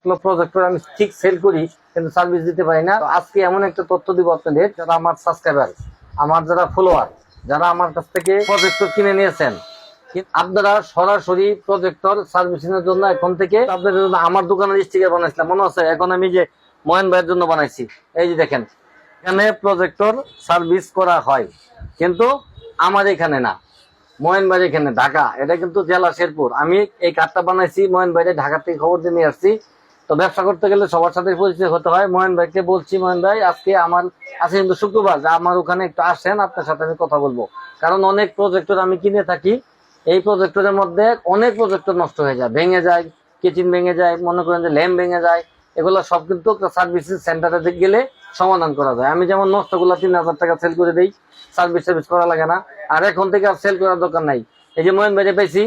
অনেকগুলো প্রজেক্টর আমি ঠিক সেল করি কিন্তু সার্ভিস দিতে পারি না। আজকে এমন একটা তথ্য দিব আপনাদের, যারা আমার সাবস্ক্রাইবার, আমার যারা ফলোয়ার, যারা আমার কাছ থেকে প্রজেক্টর কিনে নিয়েছেন, আপনারা সরাসরি প্রজেক্টর সার্ভিসিং এর জন্য এখন থেকে আপনাদের জন্য আমার দোকানের স্টিকার বানাইছিলাম, মনে আছে? এখন আমি যে ময়ন ভাইয়ের জন্য বানাইছি, এই যে দেখেন, এখানে প্রজেক্টর সার্ভিস করা হয় কিন্তু আমার এখানে না, ময়ন ভাইয়ের এখানে ঢাকা। এটা কিন্তু জেলা শেরপুর। আমি এই কার্ডটা বানাইছি ময়ন ভাইয়ের ঢাকা থেকে খবর দিয়ে নিয়ে আসছি। তো ব্যবসা করতে গেলে সবার সাথে পরিচয় হতে হয়। ময়ন ভাইকে বলছি, ময়ন ভাই আজকে আমার আছে কিন্তু শুক্রবার, আমার ওখানে একটু আসেন, আপনার সাথে আমি কথা বলবো। কারণ অনেক প্রজেক্টর আমি কিনে থাকি, এই প্রজেক্টরের মধ্যে অনেক প্রজেক্টর নষ্ট হয়ে যায়, ভেঙে যায়, কিচেন ভেঙে যায়, মনে করেন যে ল্যাম্প ভেঙে যায়। এগুলো সব কিন্তু সার্ভিস সেন্টারে গেলে সমাধান করা যায়। আমি যেমন নষ্টগুলো 3000 টাকা সেল করে দিই, সার্ভিস করা লাগে না। আর এখন থেকে আর সেল করার দরকার নাই। এই যে ময়ন ভাইরে পেয়েছি,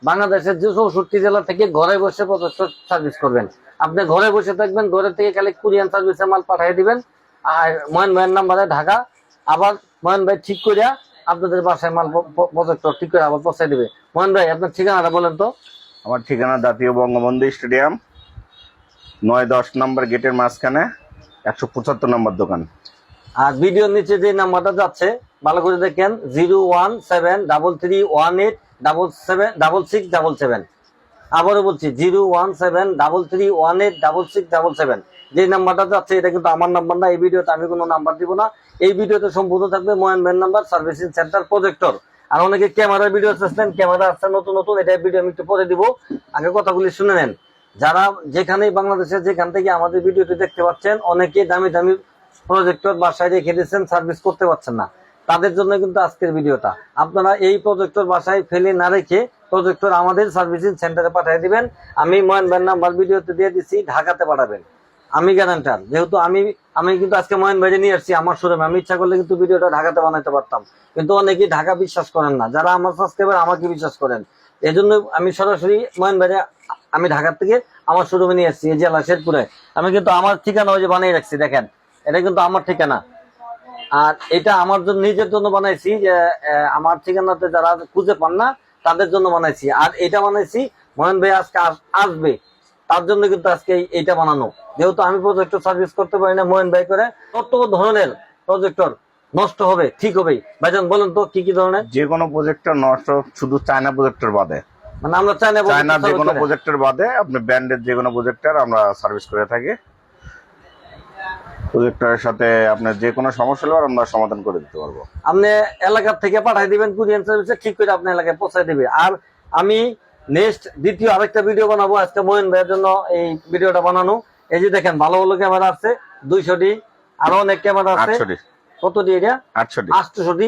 বাংলাদেশের 64 জেলা থেকে ঘরে বসে প্রজেক্টর সার্ভিস করবেন। আপনি ঘরে বসে থাকবেন, ঘরে থেকে খালি কুরিয়ান সার্ভিসে মাল পাঠিয়ে দিবেন। আর ময়ন ভাইয়ের নাম্বারে ঢাকা, আবার ময়ন ভাই ঠিক করিয়া আপনাদের বাসায় মাল প্রজেক্টর ঠিক করে আবার পৌঁছে দিবে। ময়ন ভাই আপনার ঠিকানাটা বলেন তো। আমার ঠিকানা জাতীয় বঙ্গবন্ধু স্টেডিয়াম, 9-10 নম্বর গেটের মাঝখানে, 175 নম্বর দোকান। আর ভিডিওর নিচে যে নাম্বারটা যাচ্ছে ভালো করে দেখেন, 01733186677। আবারও বলছি 01733186677। যে নাম্বারটা যাচ্ছে এটা কিন্তু আমার নাম্বার না। এই ভিডিওতে আমি কোনো নাম্বার দিব না। এই ভিডিওতে সম্পূর্ণ থাকবে ময়ন ভাইয়ের নাম্বার, সার্ভিসিং সেন্টার, প্রজেক্টর। আর অনেকে ক্যামেরার ভিডিও আসছেন, ক্যামেরা আসছে নতুন নতুন, এটা ভিডিও আমি একটু পরে দিব। আগে কথাগুলি শুনে নেন। যারা যেখানেই বাংলাদেশে যেখান থেকে আমাদের ভিডিওটি দেখতে পাচ্ছেন, অনেকে দামি দামি প্রজেক্টর বাসায় রেখে দিচ্ছেন, সার্ভিস করতে পারছেন না, তাদের জন্য কিন্তু আজকের ভিডিওটা। আপনারা এই প্রজেক্টর বাসায় ফেলে না রেখে প্রজেক্টর আমাদের সার্ভিসিং সেন্টারে পাঠিয়ে দিবেন। আমি ময়ন ভাইয়ের নাম্বার ভিডিওতে দিয়ে দিচ্ছি, ঢাকাতে পাঠাবেন। আমি গ্যারান্টার, যেহেতু আমি কিন্তু আজকে ময়ন ভাইরে নিয়ে আসছি আমার শোরুমে। আমি ইচ্ছা করলে কিন্তু ভিডিওটা ঢাকাতে বানাতে পারতাম, কিন্তু অনেকেই ঢাকা বিশ্বাস করেন না। যারা আমার সাবস্ক্রাইবার আমাকে বিশ্বাস করেন, এই জন্য আমি সরাসরি ময়ন ভাইরে আমি ঢাকার থেকে আমার শোরুমে নিয়ে আসছি, এই জেলা শেরপুরে। আমি কিন্তু আমার ঠিকানা ওই যে বানিয়ে রাখছি, দেখেন, এটা কিন্তু আমার ঠিকানা। আর এটা আমার জন্য, নিজের জন্য বানাইছি, যে আমার ঠিকানাতে যারা খুঁজে পান না তাদের জন্য বানাইছি। আর এটা বানাইছি ময়ন ভাই আজকে আসবে তার জন্য কিন্তু আজকে এইটা বানানো। যেহেতু আমি প্রজেক্টর সার্ভিস করতে পারি না, ময়ন ভাই করে। কত ধরনের প্রজেক্টর নষ্ট হবে, ঠিক হবে ভাইজান, বলেন তো কি কি ধরনের? যে কোনো প্রজেক্টর নষ্ট, শুধু চায়না প্রজেক্টর বাদে। মানে আমরা চায়না যে কোনো প্রজেক্টর বাদে আপনি ব্র্যান্ডের যে কোনো প্রজেক্টর আমরা সার্ভিস করে থাকি। প্রজেক্টরের সাথে আপনার যে কোনো সমস্যা হলে আমরা সমাধান করে দিতে পারবো। আপনি এলাকা থেকে পাঠিয়ে দিবেন, কুরিয়ার সার্ভিসে ঠিক করে আপনার এলাকায় পৌঁছায় দিবে। আর আমি নেক্সট দ্বিতীয় আরেকটা ভিডিও বানাবো। আজকে ময়ন ভাইয়ের জন্য এই ভিডিওটা বানানো। এই যে দেখেন, ভালো ভালো ক্যামেরা আছে, 200D, আরো অনেক ক্যামেরা আছে। কতটি এটা? 800D।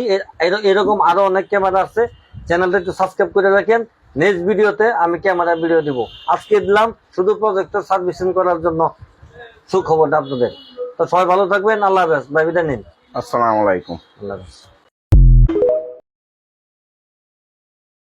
এরকম আরো অনেক ক্যামেরা আছে। চ্যানেলটা একটু সাবস্ক্রাইব করে রাখেন। নেক্সট ভিডিওতে আমি ক্যামেরার ভিডিও দিব। আজকে দিলাম শুধু প্রজেক্টর সার্ভিসিং করার জন্য সুখবরটা আপনাদের। তো সবাই ভালো থাকবেন। আল্লাহ হাফেজ। ভাই বিদায় নিন। আসসালামু আলাইকুম। আল্লাহ হাফেজ।